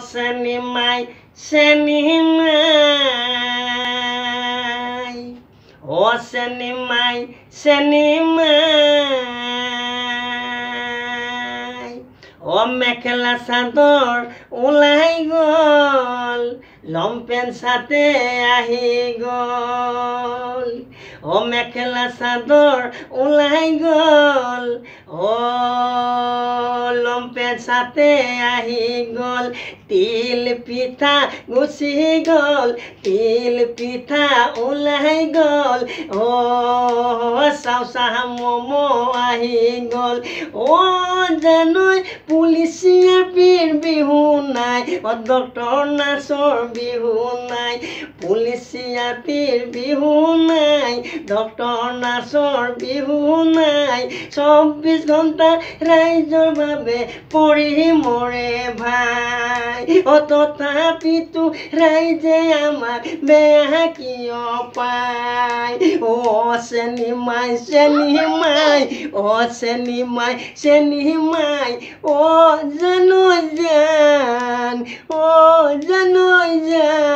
Senimai, senimai, oh senimai, senimai, oh mekhela chador ওলাই গ'ল, লম্পেন চাতে আহি গ'ল, oh মেখেলা চাদৰ ওলাই গ'ল, oh লম্পেন চাতে আহি গ'ল, তিল পিঠা গুচি গ'ল, তিল পিঠা ওলাই গ'ল, oh চাও চাহ মমো আহি গ'ল, oh জানৈ পুলিচিয়াৰ পীৰ বিহু নাই, oh ডক্টৰ নাৰ্ছৰ বিহু নাই, পুলিচিয়াৰ পীৰ বিহু নাই, ডক্টৰ নাৰ্ছৰ বিহু নাই, 24 ঘণ্টা ৰাইজৰ বাবে পৰি মৰে ভাই, oh তথাপিতো ৰাইজে আমাক বেয়া কিয় পায়, oh Senimai Senimai, oh Senimai Senimai, oh জানৈ জান, oh জানৈ জান।